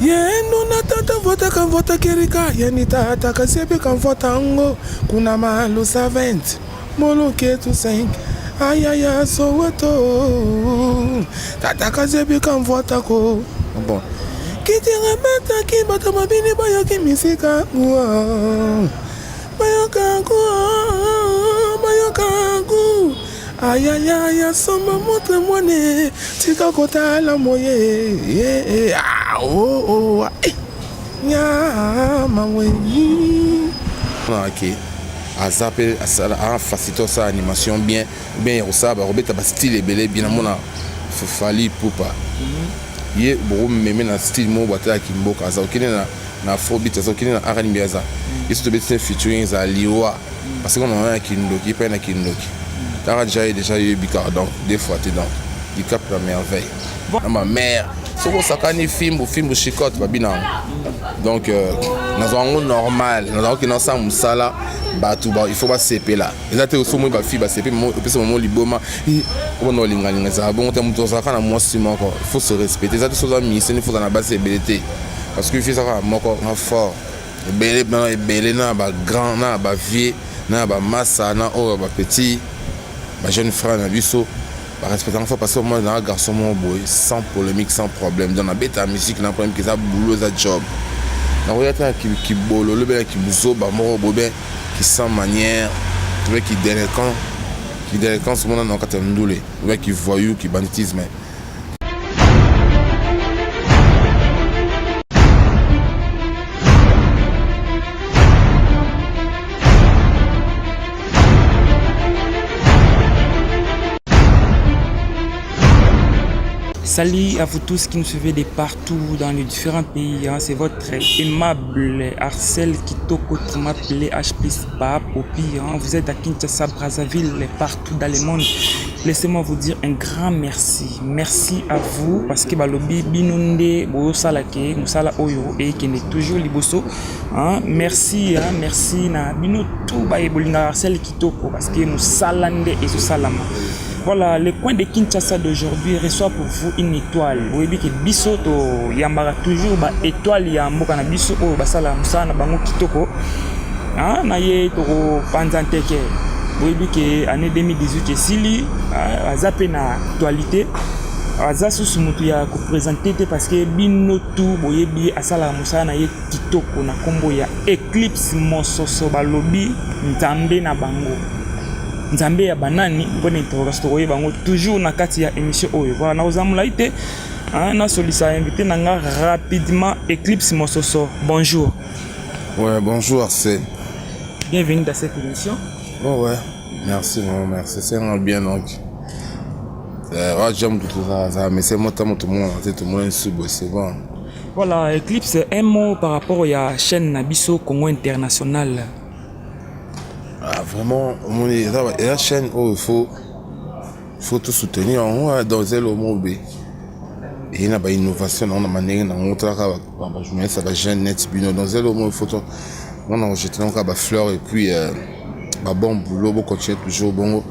Yenu na tata vota kan vota kerika. Yeni tata kasebi kan vota ango. Kuna malu savent. Molo ketu 5. Ayaya Soweto. Tata kasebi kan vota ko. Bon. Kiti remeta ki bata mabini baya ki misika. Bayokagu. Ayaya soma motre mwane. Tika kota la moye. Ok. Azapé a facilité sa animation bien ça ba robeta ba style belé bien mona fali poupa. Ye bo meme na style mo bata ki mboka za okine na afrobeat za okine na R&B za. Yesu to betine featuring za liwa parce qu'on a un kindoki pas na kindoki. T'as déjà eu Bicard donc des fois t'es dans du cap la merveille. Ma mère so ko sakani film chicote babina. Donc dans un monde normal, dans un dans ça musala batu ba il faut pas CP là. Exactement so mo ba fi ba CP mo pesa mo liboma. On no linga za bon te muto za kana mo sima ko. Il faut se respecter. Exactement so za mi il faut dans la base abilité. Parce que fi ça moko na fort. Belé na ba grand na ba vieux na ba massa na o ba petit. Ma jeune frère na biso ba respecter enfant parce que moi dans un garçon mon boy sans polémique sans problème dans la bête musique na problème que ça boulot ça job. Na oyata qui bolo le ben qui buzo ba mo bobé qui sans manière tu vois qui délinquant ce monde dans quatre ndoulé ouais qui voyou qui banditisme. Salut à vous tous qui nous suivez de partout dans les différents pays. Hein. C'est votre aimable Arcel Kitoko qui m'appelait HP Spa Popi. Hein. Vous êtes à Kinshasa, Brazzaville, partout dans le monde. Laissez-moi vous dire un grand merci. Merci à vous parce que balobi binonde bo salake musala oyo et qui est toujours liboso. Hein. Merci, hein. Merci na bino tout ba ebolinga Arcel Kitoko parce que musalande et so salama. Voilà, le coin de Kinshasa d'aujourd'hui reçoit pour vous une étoile. Vous voyez que biso to yambara toujours ba étoile ya mboka na biso o basala musana bango kitoko. Ah na ye to panzanteke. Vous voyez que année 2018 sili azape na actualité. Azasu sumutu ya ko présenter parce que bino tout boyebi asala musana ye kitoko na kombo ya Eclipse Mososo balobi nzambe na bango. Nzambe ya banani pour interrogatoire bango toujours na kati ya émission oyo. Voilà na ozamula ite na solisa invité nanga rapidement Eclipse Mososo. Bonjour. Ouais, bonjour Arsène. Bienvenue dans cette émission. Oh ouais, merci c'est un bien donc. Ouais, j'aime tout ça mais c'est moi tout le monde c'est bon. Voilà, Eclipse un mot par rapport à la chaîne Nabiso Congo International. Ah, vraiment, la chaîne où il faut tout soutenir dans le monde. Et il y a une innovation dans la manière dont on travaille. Je me dis ça va jeune net dans le monde. On a jeté des fleurs et puis bon boulot, on continue toujours bon.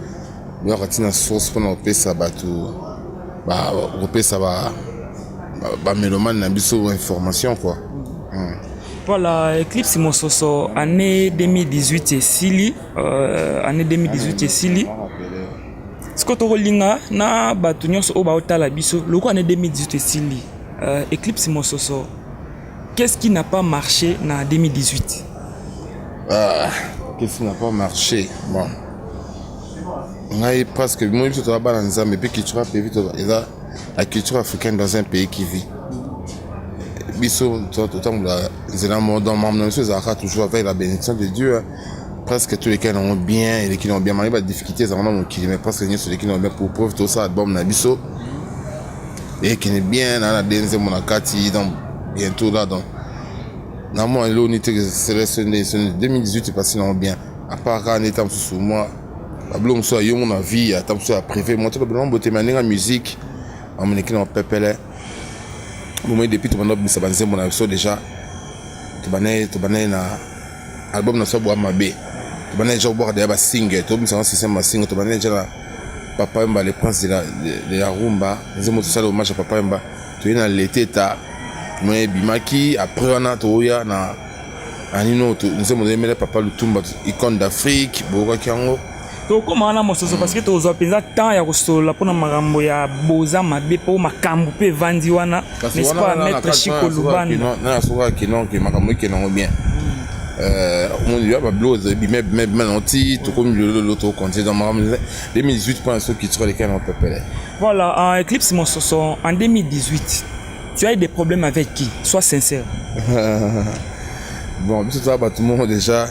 Il y a une source pour nous ça va tout. Ça va mélomane n'a pas information quoi. Voilà, Eclipse Mososo, année 2018 et Sili, année 2018 et Sili. Ce que tu as na batunios au baota la biso, le coup année 2018 et Sili. Eclipse Mososo, qu'est-ce qui n'a pas marché en 2018? Qu'est-ce qui n'a pas marché? Bon, on a presque moi je travaille dans un mais puis culture la culture africaine dans un pays qui vit. Biso, toujours avec la bénédiction de Dieu. Presque tous les cas ont bien et les qui ont bien marié, pas de difficultés, mais presque ceux qui ont bien pour preuve tout ça, bon, Nabiso. Et qui est bien dans la deuxième monacati, donc bientôt là, donc. Normalement, l'unité sélectionnée 2018 est passé bien. À part quand on est sous moi, la blonde soit yo mon avis, à temps soit privé, moi tout le monde beauté manière musique, on me écrit en pépélé. Moi depuis tout le monde ça banze mon avis déjà. Tu banais na album na so bois mabé. Tu banais genre boire des single, tout ça c'est ma single, tu banais déjà Papa Mba le prince de la rumba, nous avons tout ça hommage à Papa Mba. Tu es dans l'été ta mais bimaki après on a toya na anino nous sommes des papa Lutumba icône d'Afrique boka kiango to koma na mososo parce que to zo penza temps ya kosola pona makambo ya boza mabe po makambo pe vandi wana n'est-ce pas maître Chico Lubanda na soka kinon ke makambo kinon bien mon dieu ba blues bimé nanti to comme l'autre compté dans makambo 2018 point ceux qui sur lesquels on peut parler. Voilà, en Eclipse Mososo en 2018 tu as eu des problèmes avec qui? Sois sincère. Bon, tout ça, tout le monde déjà,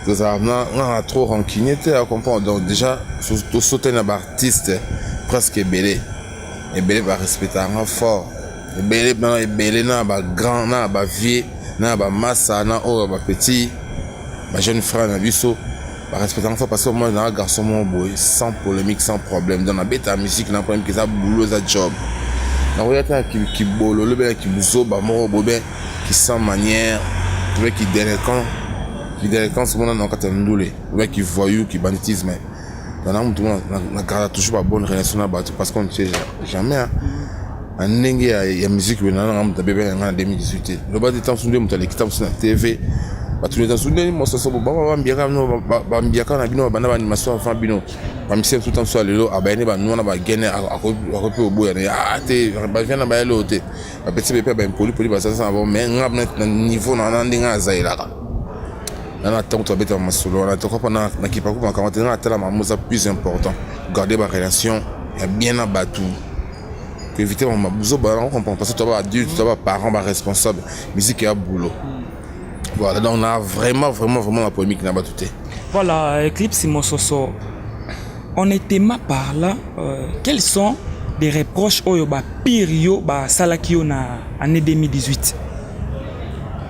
on a trop rancunier, tu comprends. Donc déjà, tout sauter un artiste presque belé. Et belé va respecter un fort. Et belé n'a pas grand, n'a pas vieux, n'a pas massa, n'a pas petit, ma jeune frère n'a vu ça. Va respecter un fort parce que moi, j'ai un garçon mon boy, sans polémique, sans problème. Dans la bête à musique, n'a pas problème que ça boulot, ça job. Na oyata qui bolo le ben qui bouzo ba moro bobé qui sans manière qui délinquant ce monde dans katandulé ouais qui voyou qui banditisme dans la tout na garde toujours pas bonne relation na batu parce qu'on sait jamais en ndenge ya musique na na mta bébé en 2018 le bas de temps sunde mutale kitam sur la TV batu les sunde mo so ba mbiaka no ba mbiaka na bino bana ba animation avant bino ba mission tout temps sur lelo abane ba nona ba gene akope oboya ya te ba vient na ba yelo te ba petit bébé ba poli ba ça avant mais ngam na niveau na ndinga zaila ka na tant to beta masolo na to ko na kipa ko ba kamata na tala mamuza plus important garder ba relation ya bien na batu que éviter ma bouzo ba on comprend parce que toi adulte toi parent ba responsable musique ya boulot. Voilà, donc on a vraiment la polémique n'a pas tout. Voilà, Eclipse Mososo. Honnêtement par là, quels sont les reproches au yoba pire ba salakio na année 2018?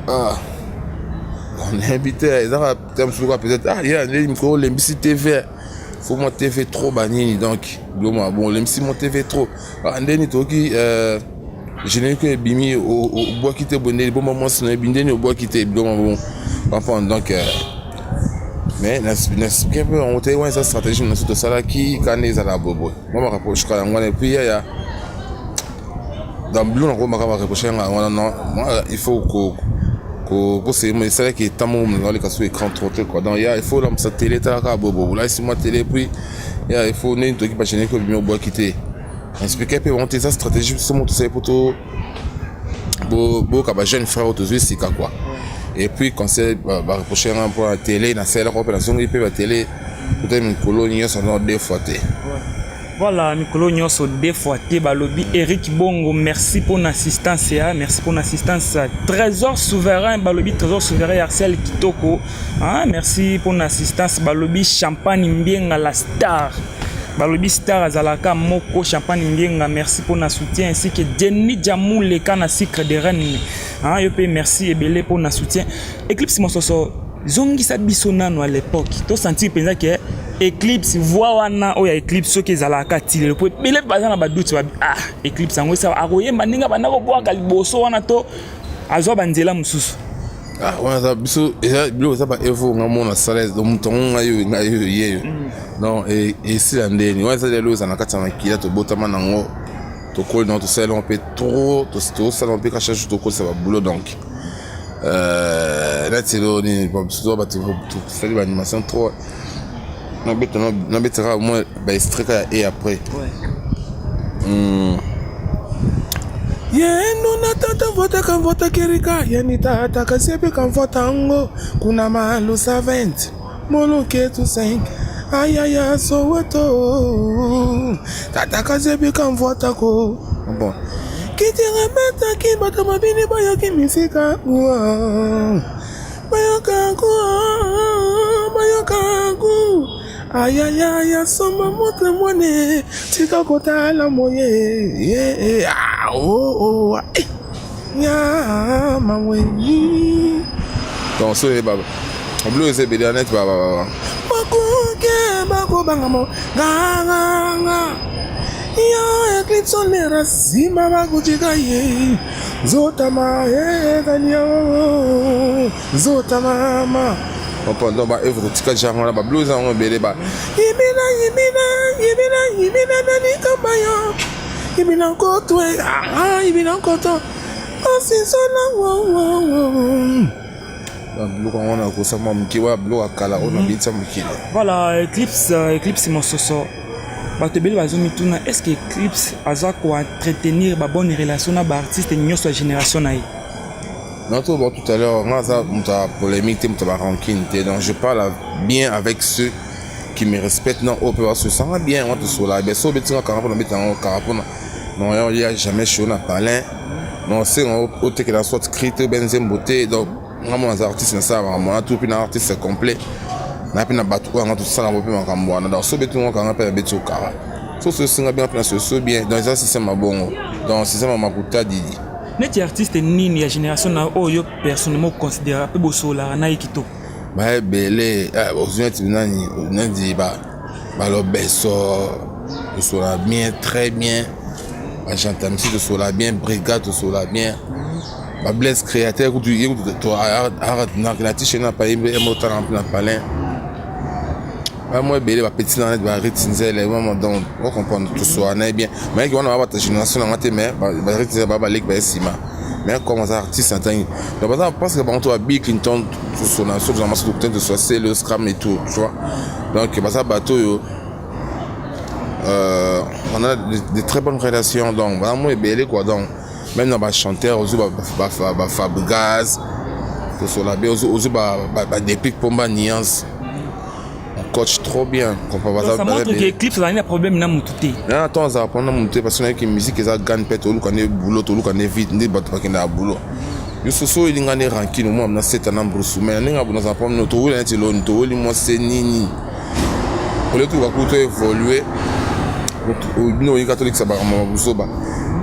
Ah, on est invité, peut-être il y a les micro l'MBC TV. Faut moi TV trop banni donc bon l'MBC mon TV trop. Andeni toki je n'ai que bimi au bois qui était bonné bon moment c'est bindeni au bois qui était bon enfin donc mais n'est-ce que on était ouais sa stratégie dans toute ça là qui cané ça la bobo moi rapproche quand on et puis il y a dans bleu on va rapprocher non moi il faut que c'est mais c'est qui est tellement dans les cas sur écran trop quoi donc il faut l'homme sa télé ta bobo là si moi télé puis il faut ne tout qui pas gêner que bimi au bois qui était expliquer peut monter sa stratégie sur mon tout ça pour tout beau comme jeune frère autour c'est quoi et puis quand c'est va reprocher un pour la télé na celle opération il peut la télé peut-être une colonie sont deux fois voilà Mikolo Nyonso deux fois balobi Eric Bongo merci pour l'assistance merci pour l'assistance Trésor Souverain balobi Trésor Souverain Arcel Kitoko merci pour l'assistance balobi Champagne Mbienga la star balobi star azalaka moko Champagne Mbienga merci pour notre soutien ainsi que Jenny Jamou le kana secret de Rennes yope merci ebele pour notre soutien Eclipse Mososo zongi sa bisonano à l'époque to sentir penza que Eclipse voix wana oya Eclipse soki ezalaka tile le peut bele baza na ba doute Eclipse ngo sa akoyemba ninga bana ko bwaka liboso wana to azwa banzela mususu wana biso eza bilo za ba evo ngamona salaire do mutonga ngayo yeyo non et si la ndeni wana za lelo za nakata makila to botama nango to kol dans to salon on peut trop to salon peut cacher to kol ça va boulot donc là c'est là bon surtout ba to faire l'animation trop na betera au moins ba extrait et après Yenu natata vota kan vota kerika yani tata kasepe kan vota ngo kuna malu 70 moloke tu 5 ayaya soweto tata kasepe kan vota ko bon kiti remeta ki bata mabini baya ki misika bayoka ayaya soma motre mone tika kota la moye ya mawe donc so baba bleu c'est bédanet baba bako bangamo ganga yo Eclipse on le rasima bakujika ye zotama ganyo zotama pendant ba œuvre tika genre là ba blues on belé ba yibina nani kamayo yibina koto yibina koto asisona biloko yango na kosama mokili wana biloko akala oyo nabetisa mokili. Voilà, Eclipse mososo bato ebele bazomituna est-ce que Eclipse aza koentretenir babonne relation na baartiste nyonso ya génération na ye? Non, tout à l'heure, moi, ça, la polémique, la rancune. Donc, je parle bien avec ceux qui me respectent. Non, on peut se sentir bien, on te soulage. Mais si on est en carapon, non, il n'y a jamais chaud dans palin. Non, c'est un autre qui a sorte critique, benzène beauté. Donc, moi, mon artiste, c'est ça, moi, tout puis un artiste complet. Na puis na batu on tout ça na bope makambo na donc so betu on quand appelle betu kara. So ce singa bien place so bien dans ça système bon. Donc système makuta didi. Net artiste nini ya génération na oyo personnellement considéré peu bosola na ikito. Ba belé ozuneti nani nandi ba lo beso bosola bien très bien. Ba j'entends si bosola bien brigade bosola bien. Ba bless créateur tu arrête na tiche na pa imbe moto na palin. Moi, je suis petit dans le rythme, donc on comprend tout ça, bien. Mais quand on a ta génération, on a été mais comme ça, artiste, donc parce que on a Bill Clinton, tout ça, on a massé de soi, c'est le scram et tout, tu vois. Donc, ça bateau, on a de très bonnes relations, donc voilà, moi, je quoi, donc même dans les chanteurs, on a Fabregas, tout ça, on a des pics pour ma nuance. Coach trop bien. Ça montre que Eclipse a un problème na mututé. Non, attends, ça va prendre mututé parce que la musique est gagne pète ou qu'on est boulot ou qu'on est vite ni battre qu'on est boulot. Yo soso il ngane ranking moi na 7 ans brousou mais ninga bon ça prendre notre ou l'enti lo nto li moi c'est nini. Pour le tout va coûter évoluer. Au bino yi catholique ça ba mabuso ba.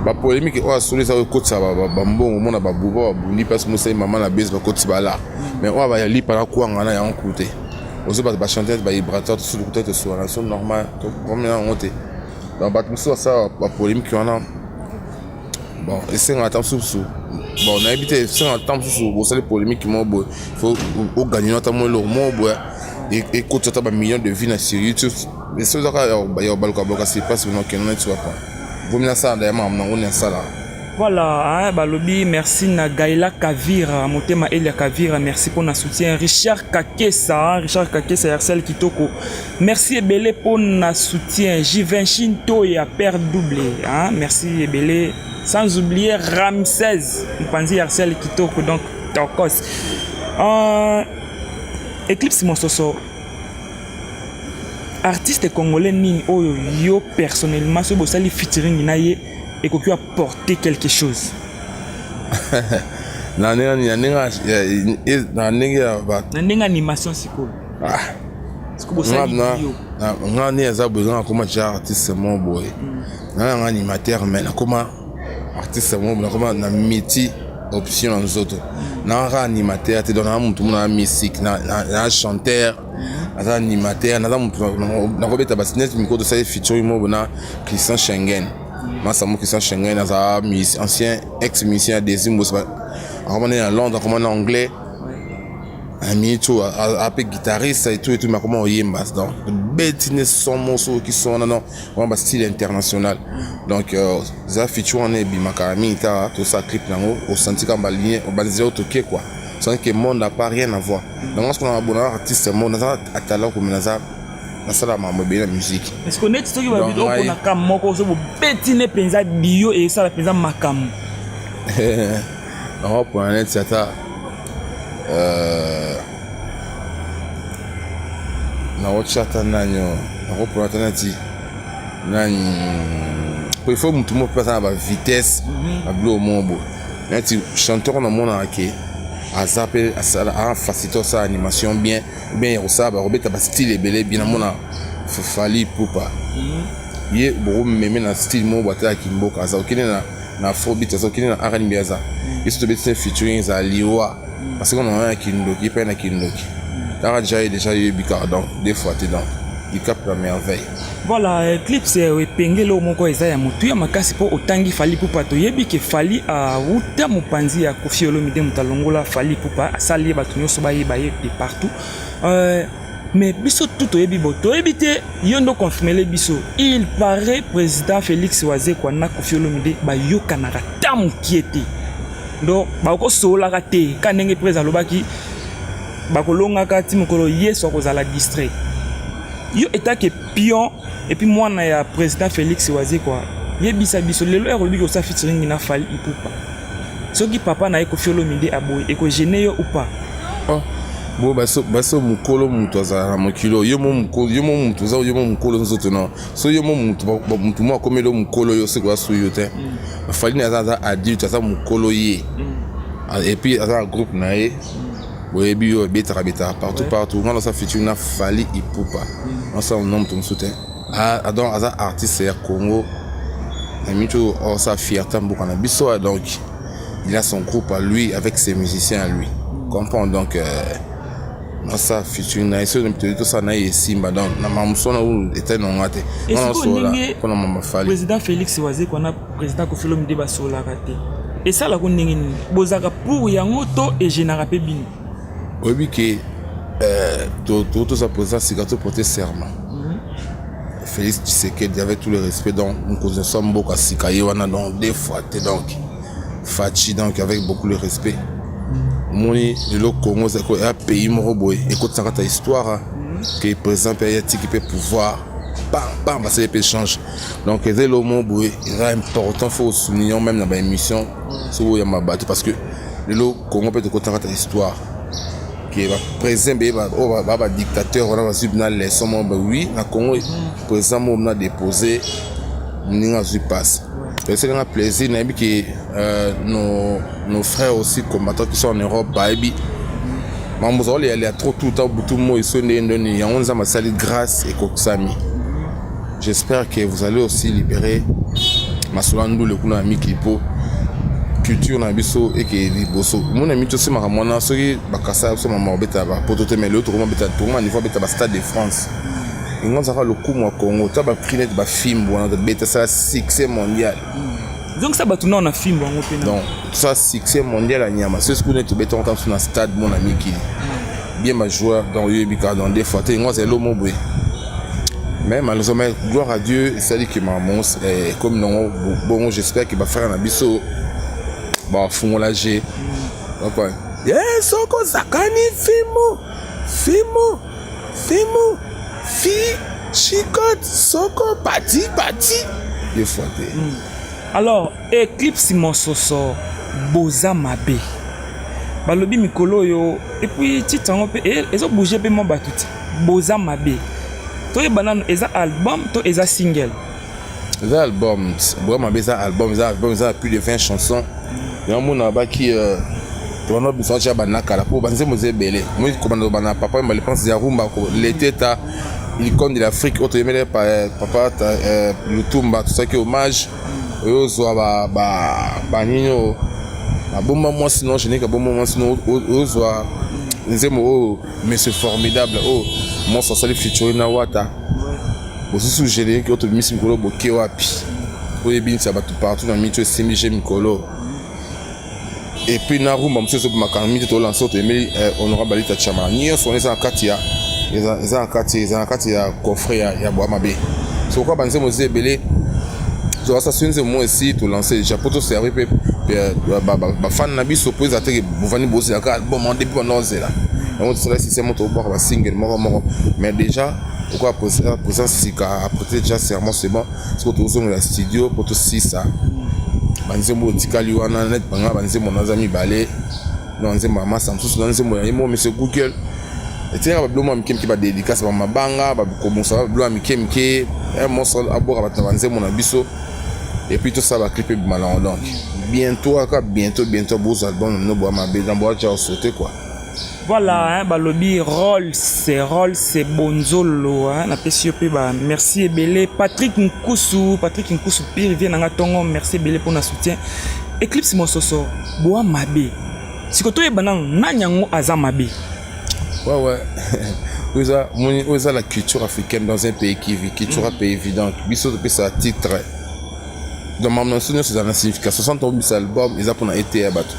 Ba polémique o asoli ça coach ça ba mbongo mona ba buba buni parce que moi c'est maman la base ba coach ba là. Mais on va y aller par la quoi ngana ya côté. Aussi, bah, chanter, bah, vibrateur, tout le côté de sur la zone normale, combien on était. Donc, bah, tout ça, bah, polémique qu'on a. Bon, et c'est un temps sous. Bon, on a évité, c'est un temps sous. Bon, c'est les polémiques qui m'ont beau. Il faut gagner notamment le mot, et coach, ça a millions de vues sur YouTube. Mais c'est ça, il y a un balcon, c'est pas ce qu'on a, tu vois pas. Vous me ça, d'ailleurs, on est ça là. Voilà, balobi, merci na Gaïla Kavira, Motema Elia Kavira, merci pour notre soutien. Richard Kakesa, Arcel Kitoko, merci Ebele pour notre soutien. Jivin Shinto et à Père Doublé, merci Ebele. Sans oublier Ramsès, Mpanzi Arcel Kitoko, donc Tokos. Eclipse Mososo, artiste congolais nini oyo yo personnellement, ce bossali featuring naye. Et qu'on peut apporter quelque chose. Na animation c'est cool. Est-ce que vous artiste mon boy. Un animateur mais comment artiste mon boy comment na métier option aux autres. Na animateur te donne un musique na chanteur na animateur na robeta basinet micro de ça featuring mo na Christian Schengen. Moi, c'est mon Christian Schengen, ancien ex-musicien des Zimbos. On est à Londres, on est en anglais. Un tout, un peu guitariste et tout, mais comment on y est, donc, bêtines son morceaux qui sont, non, on va style international. Donc, ça feature, on est bimakami, tout ça, clip, au senti comme baligné, au balisé au toqué, quoi. C'est que le monde n'a pas rien à voir. Donc, on a un bon artiste, on a un talent comme ça. Ça la musique. Est-ce qu'on est ce qui va vidéo pour na kamoko so betine penza bio et ça la penza makam. Non pour un net ça na ochata nanyo na pour alternative nani il faut mutu mo passer à vitesse à blow mombo. Nati chanteur na mona ake à zapper à faciliter sa animation bien ça ba robeta ba style ebele bien mona fali poupa ye bo meme na style mo bata kimboka za okine na afrobeat za okine na R&B za isso to betin featuring za liwa parce qu'on a un kindoki pe na kindoki là déjà eu bika donc des fois t'es dans il capte la merveille. Voilà, Eclipse epengelo moko eza ya mutu ya makasi po otangi Fally Ipupa toyebi ke Fally a uta mopanzi ya Koffi Olomide mutalongola Fally Ipupa asali bato nyonso bayeba ye de partout. Mais biso tout toyebi bo toyebi te yondo confirmer biso il paraît président Félix Ouazé kwa na Koffi Olomide ba yokanaka tamu kiete. donc bakosolaka te ka ndenge président alobaki bakolongaka ti mokolo ye so kozala distrait yo etake pion et puis mwana ya président Félix Wazi quoi yebisa biso lelo erolobi kosa featuring na Fally Ipupa soki papa na Koffi Olomide aboyi ekogene yo ou pas. Bon baso mukolo mutu azala mokilo yo mo mutu za yo mo mukolo nzoto non so yo mo mutu mo akomelo mukolo yo se kwa su yo te Fally na za adulte za mukolo ye et puis aza groupe na ye boyebi yo beta partout on sa featuring na Fally Ipupa on sa nom ton soutien donc aza artiste ya Congo na micho on sa fierté mboka na biso donc il a son groupe à lui avec ses musiciens à lui comprend donc ça featuring na iso de tout ça na Simba donc na mamsona ou était non ngate on sola pour mama Fally président Félix Wazi kona président Koffi Olomide ba sola raté et ça la ko ndenge ni bozaka pour yango to et général pe bino oui que tout ça président Sigato porter serment Félix Tshisekedi avait tout le respect donc on connaît ça beaucoup à Sikaye wana donc des fois donc Fachi donc avec beaucoup de respect moni le Congo c'est un pays moroboy écoute ça ta histoire que par exemple il y a qui peut pouvoir bam ça peut changer donc c'est le mot boy il est important faut souligner même dans l'émission sur ya mabato parce que le Congo peut te conter ta histoire qui va présenter ba dictateur on va subir dans les sommes oui na Congo par exemple on a déposé ninga zu passe. C'est un plaisir que nos frères aussi combattants qui sont en Europe, il y a trop tout le temps, tout le monde ils sont nés, on a sali grâce et Koksami. J'espère que vous allez aussi libérer Masolandou le kuna ami Klipo culture na biso et que liboso. Mon ami tout ça maramona soki bakasa so mama beta ba potote mais l'autre comment beta tout le niveau beta ba Stade de France. Ils ont le coup au Congo, tu as pris des films, ça succès mondial. Donc ça va tourner en film. Donc ça succès mondial à Niama. C'est ce qu'on est tout béton quand on a stade mon ami qui bien ma joueur dans Yubika dans des fois. Moi c'est l'homme boy. Mais malheureusement gloire à Dieu, ça dit que ma monstre comme non bon j'espère qu'il va faire un abisso. Bah fond la G. Donc yes soko zakani fimo. Fi, chicote, soko, pati. Des fois. Alors, Eclipse Mososo, Boza Mabe. Balobi Mikolo yo, et puis Titango, ils ont bougé peu mon batuti. Boza Mabe. Toi, banane, ils ont album, toi, ils ont single. Les albums, Boza Mabe, ils ont plus de 20 chansons. Il y a un monde là-bas qui. On a besoin de banaka pour banzer mosé belé. Moi comme on a papa me pense ya rumba l'été ta l'icône de l'Afrique autre aimé papa le tumba tout ça qui hommage yo zo ba nino ba bomba moi sinon je n'ai que bomba moi sinon yo zo nzemo monsieur formidable moi ça sali featuring na wata aussi suggéré que autre miss Mikolo boké wapi pour bien ça va tout partout dans micho simige Mikolo. Et puis Narumba monsieur so makamiti to lancer to Emile honorable Balita Chama ni on est en katia ils en katia coffret ya bois mabe so quoi banze mozé belé so ça c'est moi aussi to lancer déjà pour to servir ba fan na biso pour attaquer bovani bosi aka album en début on ose là on se laisse c'est mon to boire ba single moro mais déjà pourquoi présence sika après déjà serment c'est bon parce que to zo dans studio pour to si ça banzembo tikali wana net banga banzembo nazami balé nzembo mama Samsung nzembo ya mo monsieur Google etenga babloma mikemki ba dédicace ba mabanga ba komonsa babloma mikemki mo sol abora ba banzembo na biso et puis tout ça va clipper malin donc bientôt beaux albums no bois mabe dans bois déjà sauter quoi. Voilà, hein, balobi rôle c'est bonzolo hein, na PCP ba merci Ebele Patrick Nkusu pire vient na tongo merci Ebele pour na soutien Eclipse Mososo boa mabe sikoto e banang nanyango aza mabe ouais oza la culture africaine dans un pays qui vit culture un pays évident biso de ça titre dans ma mention c'est dans la signification 60 albums ils a pour été abattu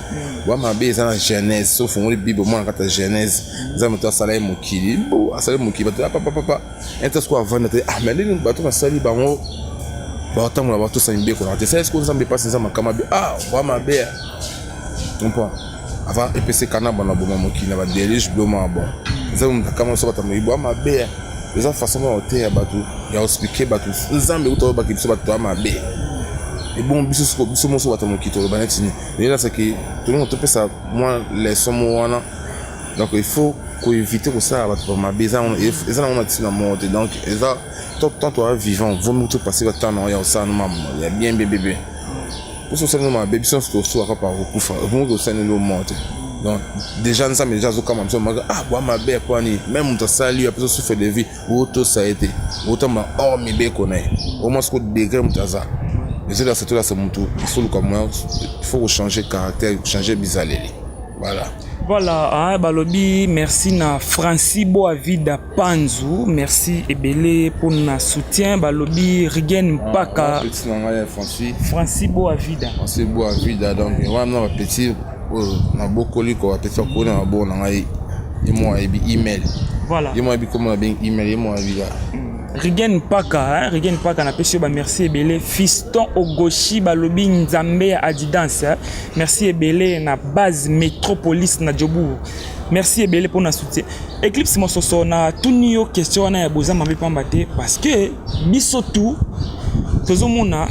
wa mabe ils la genèse sauf on bible moi quand la genèse ils ont monté ça là mokili bo ça mokili papa entre quoi avant mais les bateau na sali bango ba tant la bateau ça imbe ko c'est ce qu'on s'en passe ça makama wa mabe comprends avant EPC kana bana bon moki na ba délige bloma bon ça on comment ça va mo ma bé les façon de te batu ya expliquer batu nzambe uto ba kibiso batu ma bé et bon biso mo so batu mo kito ba netini mais là c'est que tout le monde te peut ça moi les sommes wana donc il faut qu'on évite que ça batu ma bé ça on a tina monte donc ça tant toi vivant vaut mieux tout passer le temps ya ça non il y a bien bébé pour ça nous ma bébé sont sur à par kufa vont au sein de monte donc déjà nous sommes déjà comme ça ma bé quoi ni même on sali après ça fait des vies auto ça a été autant ma hors mi bé connaît au moins ce que degré mutaza mais c'est là c'est tout là c'est mon tour il faut comme moi il faut changer caractère changer bizaleli voilà. Voilà, balobi, merci na Francis Boavida Panzu, merci Ebele pour na soutien, balobi Rigen Mpaka. Francis Boavida. Francis Boavida, donc on a petit, on a beaucoup de quoi, petit on a bon, on a email. Voilà. Et moi comment on a bien email, et moi Rigen Mpaka, Rigen Mpaka na pesi ba merci Ebele, Fiston Ogoshi balobi Nzambe Adidas, merci Ebele na base Métropolis na Djobour. Merci Ebele pour na soutien. Eclipse mososo na tunio question na ya boza mambe pambate parce que biso tout tozomona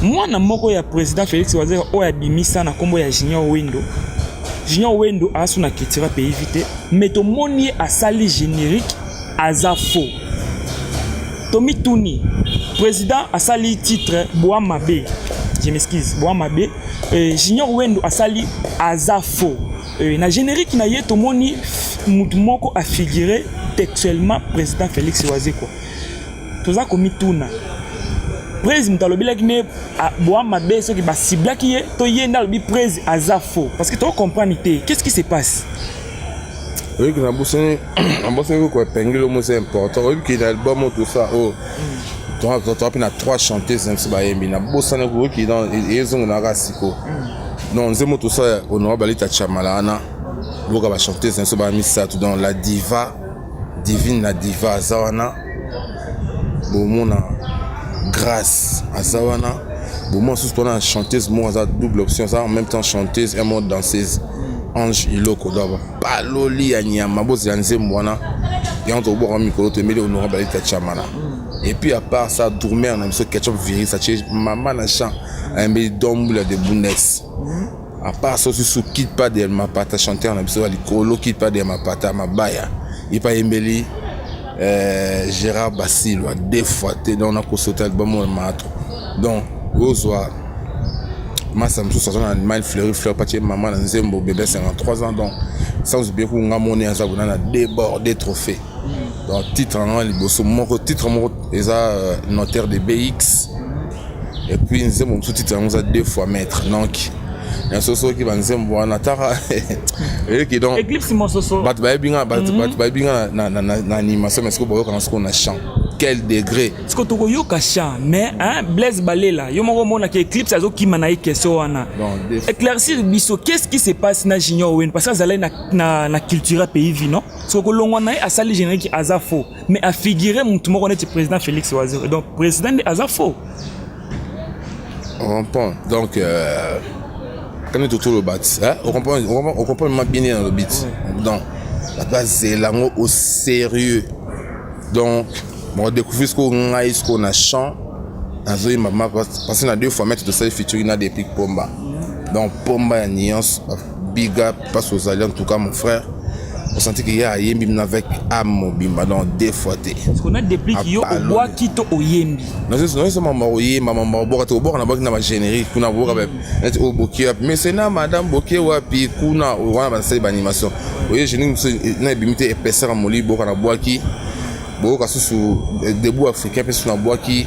mwana moko ya président Félix Wazera o ya bimisa na kombo ya Junior Wendo. Junior Wendo asu na kitira pays vite mais to moni asali générique aza faux. Tommy Touni, président a sali titre Boamabe. Je m'excuse, Boamabe. Junior Wendo a sali aza faux. Na générique na yeto moni mutumoko a figuré textuellement président Félix Wazeko. Toza komi tuna. Président talobila ki ne Boamabe so ki ba sibla ki ye to yenda lobi président aza faux parce que tu comprends nité. Qu'est-ce qui se passe? Oui, que quoi, Pengilo, c'est important. Oui, qu'il y a l'album, tout ça. Oh, tu as 3 chanteuses, c'est pas bien. Il y a beaucoup de qui dans ils ont un racico. Non, nous aimons tout ça. On a balé ta chamalana. Beaucoup de chanteuses, c'est pas mis ça tout dans la diva, divine la diva Zawana. Bon, mon grâce à Zawana. Bon, moi, sous pendant chanteuse, moi, ça double option, ça en même temps chanteuse et moi danseuse. Ange iloko d'abord paloli anyama bozi anze mwana yanto bo mikolo te mele honorable balita chamana et puis à part ça dormir on a ce ketchup viril ça chez maman na chant un bé domble de bouness à part ça su quitte pas de ma pata chanter on a besoin de colo quitte pas de ma pata ma baya il pas embeli Gérard Basile deux fois dans on a consulté album on matro donc au soir moi ça me touche un animal fleuri fleur partie maman dans Zembo bébé 53 ans donc sans oublier qu'on a monnaie à ça on a débordé trophées donc titre en liboso mon titre mon ça notaire de BX et puis Zembo sous-titre on a 2 fois maître donc il y a ce soir qui va Zembo on a tara et qui donc Eclipse mon soso bat bien na animation mais ce que on a qu'on a chant quel degré ce que tu yoka chant mais hein Blaise Balela yo moko mona que Eclipse azo ki manaï question wana éclaircir biso qu'est-ce qui se passe na Junior Wendo parce que ça na culture pays vi non ce que l'on a à sali générique azafo mais à figurer mon tout monde est président Félix Wazera donc président de azafo on comprend donc quand on est autour le bat on comprend bien dans le beat donc la base c'est lango au sérieux donc on découvre ce qu'on a chant azoï maman parce qu'on a 2 fois mettre de ça featuring na des pics Pomba donc Pomba nuance big up passe aux alliés en tout cas mon frère on sentit qu'il y a Yembi avec amo bimba donc 2 fois té parce qu'on a des pics yo au bois kito au Yembi non c'est maman oye maman boka to boka na boka na générique kuna boka être au boki mais c'est na madame boki wapi kuna wana ba ça animation oye générique na bimité épaisseur à moli boka na boki boka sous debout africain parce na boki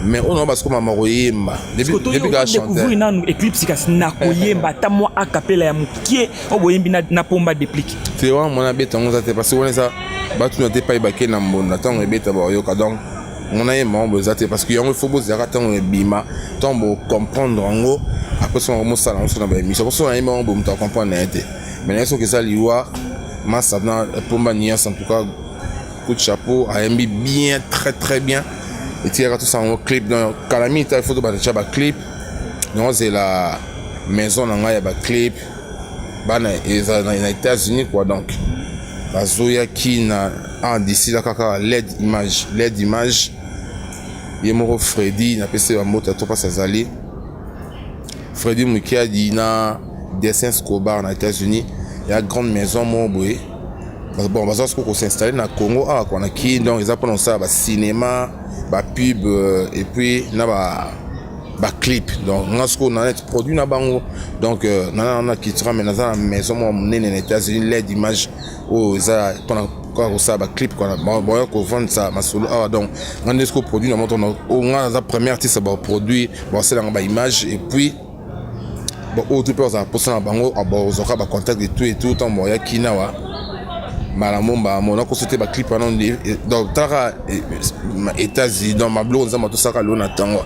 mais on a parce que maman oyemba depuis que découvrir na Eclipse kasi na koyemba ta moi a capella ya mukie o boyembi na Pomba déplique c'est vraiment mon abeta on ça parce que on ça batu na te pas baké na mbonda tant ebeta ba yoka donc on a aimé on ça parce que il faut bozera tant bima tant bo comprendre ngo après ça on ça na ba émission parce que on a aimé on bo m'ta comprendre n'était mais est-ce que ça liwa ma ça na Pomba nias en tout cas coup de chapeau a aimé bien très bien. Et tu as tout ça en clip dans Kalami, il faut que tu clip. Non, c'est la maison na ngai ya baclip bana eza na États-Unis quoi. Donc bazoyaki na d'ici là kaka LED image ye moko Freddy napesi bambote to pas azali Freddy Mukiadi na Dessin Scobar na États-Unis. Il y a une grande maison moko boye. Bon, parce qu'on s'est installé dans Congo, on a qui donc ils apprennent ça, cinéma, pub et puis na clip. Donc on a produit na bango. Donc on a qui travaille dans la maison moi dans les États-Unis l'aide d'image au ça on a ça clip qu'on a bon qu'on vend ça ma solo donc on a ce qu'on produit on a la première artiste ba produit bon c'est dans ba image et puis bon autre personne pour ça bango bon on aura ba contact et tout temps bon ya kinawa malamomba mona ko c'était ba clip pendant donc tara États-Unis dans ma blonde ça tout ça ka lona tango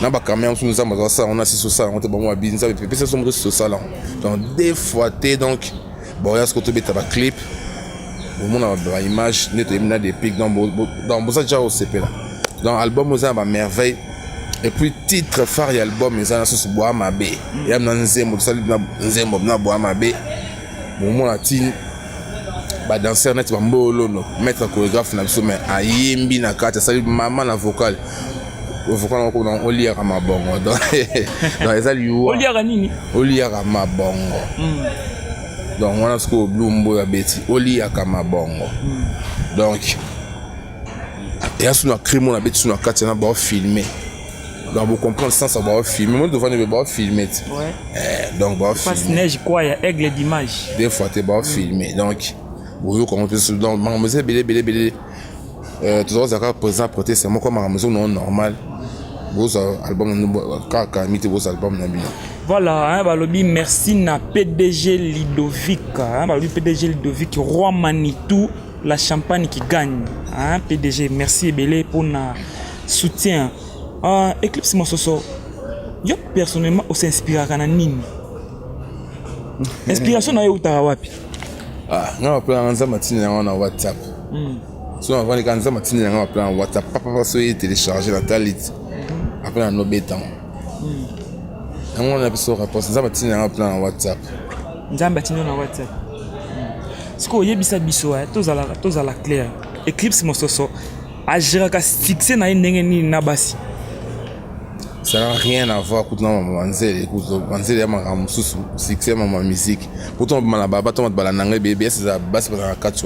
na ba caméra nous ça ça on a si ça on te bon wa binza et puis ça sombre sur ça là donc des fois t'es donc bon ya ce que tu beta ba clip au monde ba image net na des pics dans ça déjà au CP là dans album ça ba merveille et puis titre phare y album mais ça sur bois mabe ya na nzembo ça na nzembo na bois mabe bon mon atine ba danseur net ba mbolono mettre chorégraphe na biso mais ayembi na kata sali maman na vocal au vocal ko na olia ka mabongo donc eza liwa olia ka nini olia ka mabongo donc on a ce que blumbo ya beti olia ka mabongo donc et à sous crime on a beti sous kata na ba filmer donc vous comprenez ça ça va filmer moi devant ne pas filmer donc ba filmer passe neige quoi ya aigle d'image des fois tu vas filmer donc vous comment tu es dans ma maison belé toujours ça présent prêter c'est moi comme ma maison non normal vos albums kaka mité vos albums na bien voilà hein balobi merci na PDG Ludovic hein balobi PDG Ludovic roi Manitou la champagne qui gagne hein PDG merci belé pour na soutien Eclipse Mososo yo personnellement on s'inspire kana nini inspiration na yo utara wapi non plan nza matine na WhatsApp so avant les kanza matine na plan WhatsApp papa so y télécharger dans ta liste après no betan on a besoin rapport nza matine na plan WhatsApp nzamba tino na WhatsApp siko yebisa biso tozala clair Eclipse Mososo agir ka fixer na ndenge nini na basi. Ça n'a rien à voir avec Manzele. Manzele est un succès ma musique. Pourtant, Malababa, ton balanangé bébé, c'est la base pour la 4.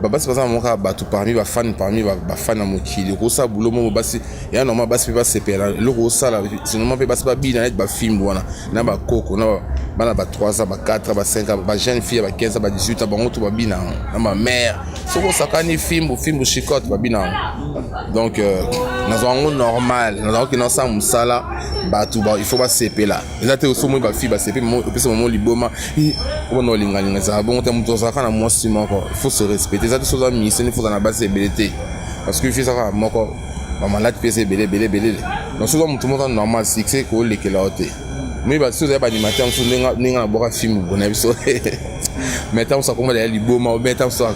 Baba, c'est pas ça, mon cas, parmi les fans, parmi les fans à Moki. Le Rosa, boulot, mon bassi, et un normal bassi, pas séparé. Le Rosa, c'est normal, pas bassi, bien, il y a film, voilà. N'a pas coco, n'a pas 3 ans, 4 ans, 5 ans, jeune fille, 15 ans, 18 ans, on tout bien, ma mère. C'est pour ça qu'on film, ou chicote, bien. Donc, dans un monde normal, dans un monde qui n'a pas ça, il faut pas séparer là. Et là, tu es aussi mon fille, séparer, puis c'est mon liboma. On a l'ingénieur, ça bon, tu as ça quand moi c'est moi il faut se respecter. Ça, c'est ça, il faut dans la base de BLT. Parce que je fais ça quand moi quoi, malade PC belé. Donc souvent tout le monde normal, c'est que les que là haute. Mais bah si vous avez pas animateur, on n'enga boire film bon épisode. Maintenant ça comment les liboma, maintenant ça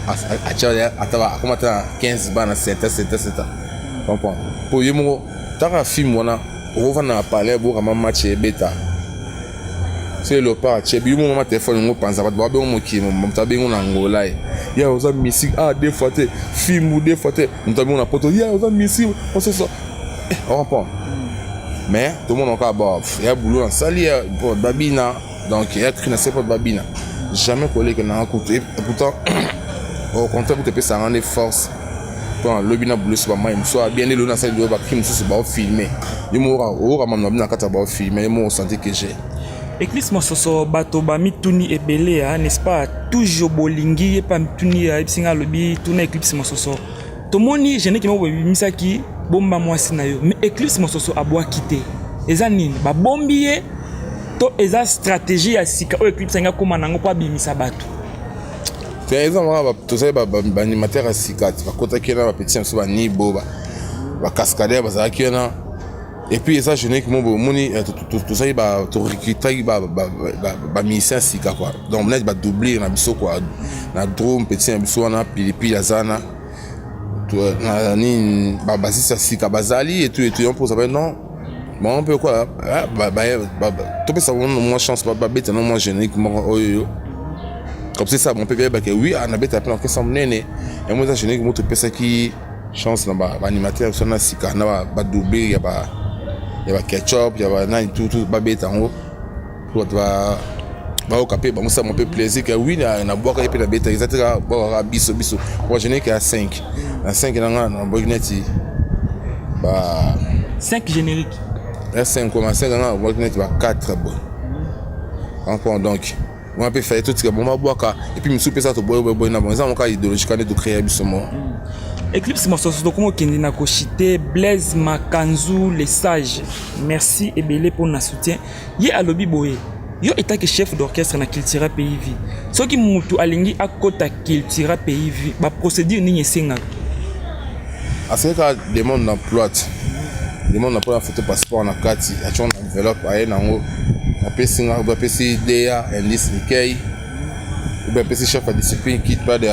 à tirer à comment t'as 15 bana 7. Comprends. Pour y mo t'as film on va na parler pour comment match bêta. C'est le pas chez bi moment téléphone on pense pas ba mo ki mo tabe on Angola ya oza musique des fois te film ou des fois te on tabe on poto ya oza musique on sait ça on comprend mais tout le monde encore bah il y a boulot en sali pour babina donc il y a qui ne sait pas babina jamais collé que na écouté pourtant au contraire pour te payer ça rendre force quand le bina boulot sur moi il soit bien le na salle de ba film sur ba filmer il m'aura même na kata ba filmer moi senti que j'ai Eclipse Mososo bato ba mituni ebele n'est-ce pas toujours bolingi et pas mituni singa lobi tuna Eclipse Mososo tomoni je n'ai que mo misaki bomba mwasi na yo mais Eclipse Mososo abwa quitter eza nini ba bombier to eza stratégie ya sika o Eclipse nga koma nango pa bimisa bato c'est exemple ba to sai ba animateur ya sika ba kota kena ba petit so ba ni boba ba cascadeur ba za kena. Et puis ça je n'ai que mon moni tout ça il va tout recruter ba musicien sika quoi donc on va doubler na biso quoi na drum petit biso na pilipi ya zana to na ni ba basisa sika bazali et tout on pose non Bon, on peut quoi? Tu peux savoir moins chance, pas bête, non, moins générique, comme c'est ça, mon père, oui, on a bête à plein, qu'est-ce qu'on est, et moi, ça générique, moi, tu peux ça qui chance, là, animateur, ça, si on a doublé, il y a ketchup, il y a tout, bête en haut, pour au capé, bon, ça, mon peu plaisir, que oui, on a boire, et puis la bête, etc., bon, biso, moi, générique à 5, à 5, on a un bognetti, 5 génériques. Là, 5 commencé, on a 4 bon. Donc, on peut faire tout ce que bon, et puis, je suis ça, tu bois, ça, on a idéologique, on a créé ce mot. Eclipse Masoso, comment on a cochité, Blaise Makanzou, les sages. Merci et belé pour notre soutien. Yé à lobby boé. Yo état que chef d'orchestre na Cultura PIV. Ce qui moutou alingi à côté Cultura PIV, ba procédure ni yesenga. À ce cas, des mondes d'emploi. Des mondes d'emploi en photo passeport na kati, a chon enveloppe aye nango. A pesi nga ba pesi DA indice nikei. Ba pesi chef de discipline qui pas de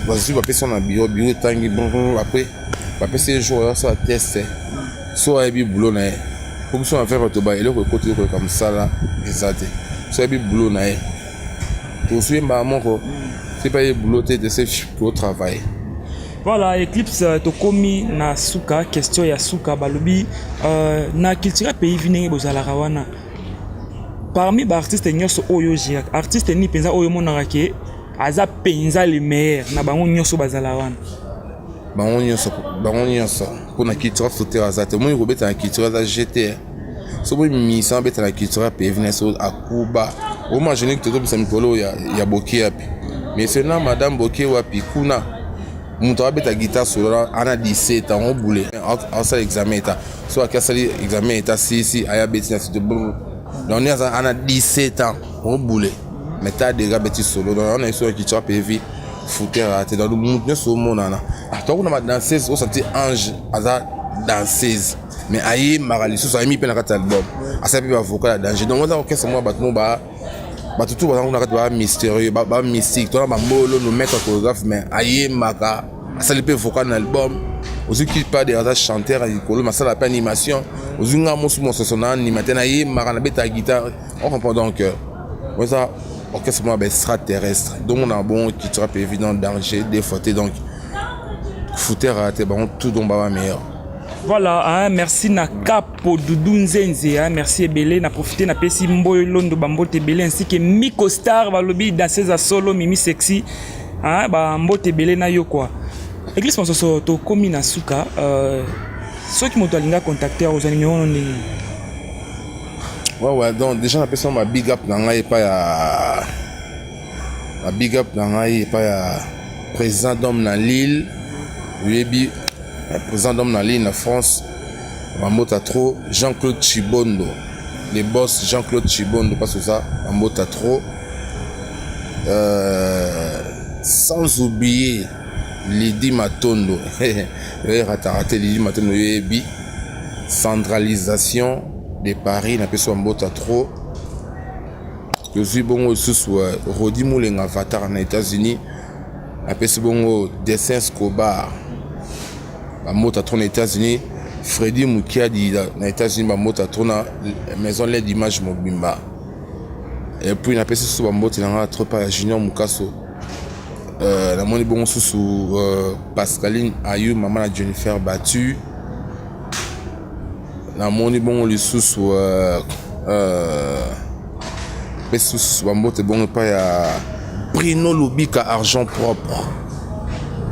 bazu ba pesi na bureau tangi bon après ba pesi jour ça test. Soit bi boulot na. Comme ça on fait votre ba et le côté comme ça là, exact. Soit bi boulot na. Tout suit maman ko. C'est pas le boulot de c'est pour travailler. Voilà, Eclipse tokomi na suka, question ya suka balobi na Cultura PIV ndenge bozala rawana. Parmi ba artistes nyonso oyo jira, artiste ni penza oyo monaka ke aza penza le meilleur na bango nyonso bazala wana. Bango nyonso pour na Cultura sauter azate. Moi ko beta na Cultura za GT. So bo mi sa beta na Cultura PIV na so akuba. O ma jeune que todo bisa mikolo ya boki api. Mais c'est na madame boki wapi kuna. Mon travail est guitare solo, on a 17 ans, on boulait. On s'est examen état. Soit qu'à ça examen état si aya bêtise c'est de bon. Donc on a 17 ans, on boulait. Mais t'as déjà bêtise solo. Donc on a sur qui tu as PV foutre raté dans le monde sur mon nana. Toi on a danseuse, on sentit ange asa danseuse. Mais aïe marali sous ça mis peine à album. À ça peut vocal danger. Donc on a orchestre moi battement tout on a mystérieux, mystique. Toi on a molo nous mettre chorégraphe mais aïe maka ça le peut vocal dans l'album. Aussi qui pas des chanteurs et colo mais ça la animation. Aussi nga mon son animateur aïe maka na beta guitare. On comprend donc moi ça orchestre moi extraterrestre. Donc on a bon qui sera évident danger des fois donc fouter raté bon tout donc ba meilleur. Voilà, hein, merci na Capo Doudou Nzenze, hein, merci Ebele, na profité na pesi Mboyo Londo Bambote Ebele ainsi que Miko Star balobi danseuse à solo Mimi Sexy, hein, ba Mbote Ebele na yo quoi. Église Masoso to komi na suka, ceux qui m'ont contacté aux numéros ni. Ouais donc déjà la personne ma big up na ngai pas ya la big up na ngai pas ya président d'homme na Lille, Webi président d'homme dans l'île de France, Mamota trop, Jean-Claude Chibondo, les boss Jean-Claude Chibondo, parce que ça, Mamota trop. Sans oublier Lydie Matondo, raté Lydie Matondo, centralisation de Paris, n'a pas soit Mamota trop. Je suis bon sous Rodi Moulin Avatar aux États-Unis, n'a pas soit bon Dessin Escobar. Mamota trop aux États-Unis, Freddy Mukiadi aux États-Unis, Mamota trop na maison l'aide d'image Mobimba. Et puis na pesi sous Mamota na trop par Junior Mukaso. La moni bon sous Pascaline Ayou, maman la Jennifer Battu. La moni bon le sous pesi sous Mamota bon pas ya Bruno Lubika argent propre.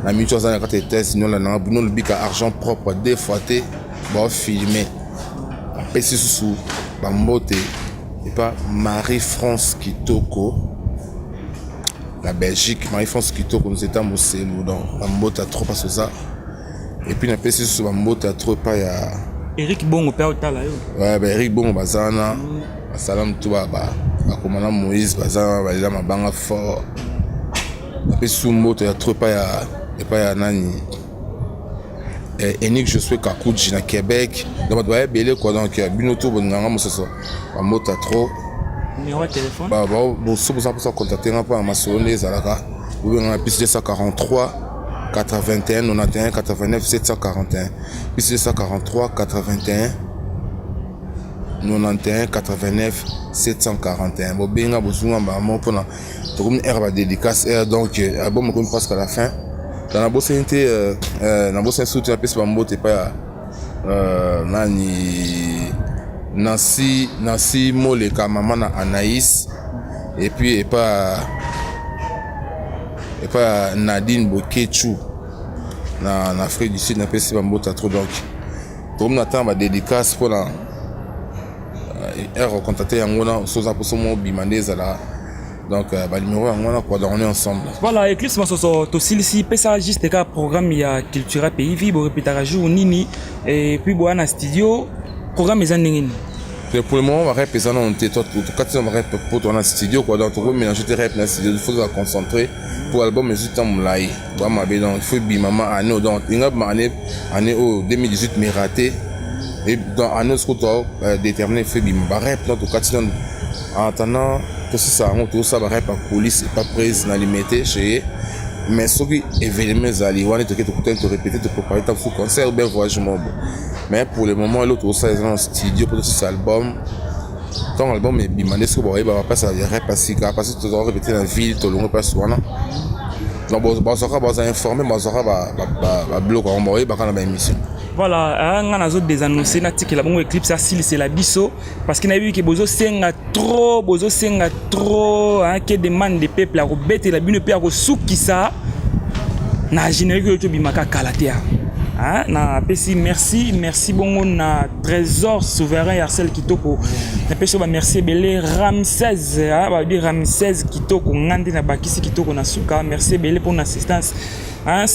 La mutuelle ça quand était sinon la Bruno Lubika argent propre deux fois té bon filmé. Pesi sous Mamota et pas Marie-France Kitoko. La Belgique, Marie-France Kitoko nous étions moussés donc Mamota trop pas ça. Et puis na pesi sous Mamota trop pas ya Eric Bongo père Otala yo. Ouais Eric Bongo bazana. Salam toi commandant Moïse bazana ba ma banga fort. Na pesi sous Mamota trop pas ya nani. Enik je suis Kakuji na Québec. Donc doit belé quoi donc binoto bonanga mososo. Mamota trop. Numéro de téléphone. Bon, si vous avez contacté un peu à ma sonnerie, vous avez un plus 243 81 91 89 741. Plus 243 81 91 89 741. Bon, benga bozunga bamo pona to comme air ba dédicace air donc album comme presque à la fin. Dans la bosse était na bosse soutien pèse bambo te pas nani Nancy Moleka maman na Anaïs et puis et pas Nadine Bokechu na Afrique du Sud na pèse bambo ta trop donc comme n'attend ma dédicace pour la contacter Yangona Sosa pour son bimandé là donc numéro Yangona quoi on est ensemble. Voilà Eclipse Masoso to silisi pesa juste ka programme ya culture pays vibo répétera jour nini et puis boana studio programme les ndengeni. Pour le moment on va répéter on était toi quand on va répéter pour ton studio quoi donc on mélanger tes rap dans studio il faut se concentrer pour l'album mais juste en live vraiment donc il faut bimama année donc une année au 2018 mais raté. Et dans un autre côté, déterminé, fait bim barrep, donc au quotidien, en attendant, tout ça, tout ça, barrep, la police, pas prise, n'a limité, chez mais ce qui est événement, ali, on est tout te répéter, te préparer, ta fou concert, ou bien voyage mobile. Mais pour le moment, l'autre, ça, est dans le studio, pour cet album, ton album est bimandé, ce que vous voyez, va passer à rap, parce que tu dois répéter dans la ville, tu l'auras pas souvent. Donc, bon, ça va informer, bon, ça va bloquer, on va voir, on va émission. Voilà, on a des annonces que la bonne Eclipse c'est la biso parce qu'il a vu que bozo senga trop que demande des peuples à rebête la bune pe à souki ça na générique que bimaka kalatea na pesi merci bongo na trésor souverain Arcel Kitoko na pesi ba merci belé Ramsès ba dire Ramsès Kitoko ngandi na bakisi Kitoko na suka merci belé pour l'assistance.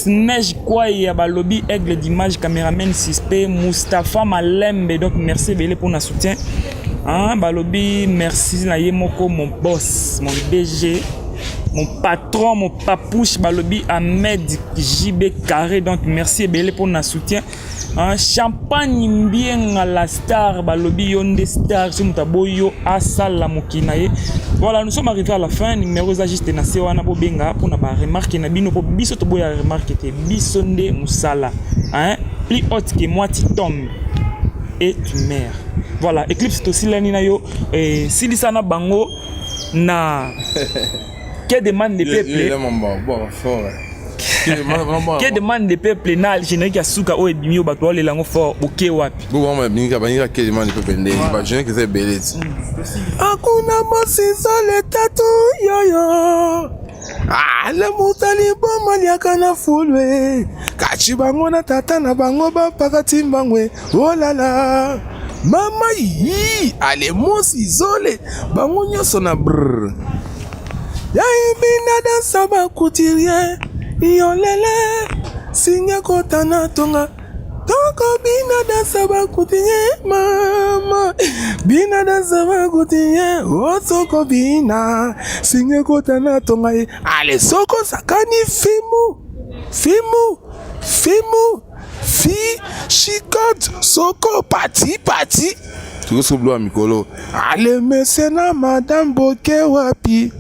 Neige quoi il y a balobi aigle d'image caméraman suspect Mustapha Malembe donc merci belé pour notre soutien balobi merci na yemoko mon boss mon DG mon patron mon papouche balobi Ahmed JB Carré donc merci belé pour notre soutien champagne bien à la star balobi yonde star sur mutaboyo asala mokinaye. Voilà, nous sommes arrivés à la fin. Numéro juste na sewana bobenga pour na ba remarque na bino po biso to boya remarque te bisonde musala plus haute que moi tu tombes et tu meurs. Voilà, Eclipse to silani na yo silisana bango na que demande les peuples bon fort que demande des peuples na générique asuka o ebimi obato le lango fort oké wapi bon moi binga banyika que demande des peuples ndenge ba générique c'est beleti akuna mosizo le tatu yoyo le mutali bomaliaka na fulwe kachi bango na tata na bango bapakati mbangwe olala mama yi ale mosizo le bango nyonso na brr yaibina dansa bakutirie yolele singe kotana tonga toko bina dansa bakutinye mama bina dansa bakutinye osoko bina singe kotana tonga ale soko sakani fimu fi shikot soko pati tu so blo mikolo ale mesena madame boke wapi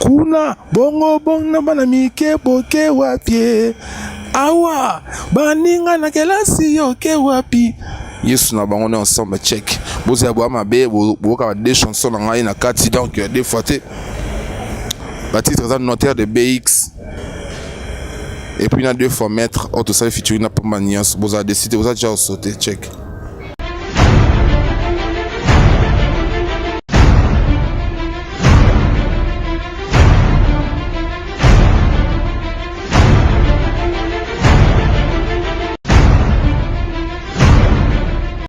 kuna bongo na bana mike boke wapi awa baninga na kelasi yoke wapi yesu na bango ensemble check boza ya boama be boka des chansons na ngai na kati donc des fois te ba titre notaire de BX et puis na deux fois maître auto ça featuring na pas maniance boza décider boza déjà sauter check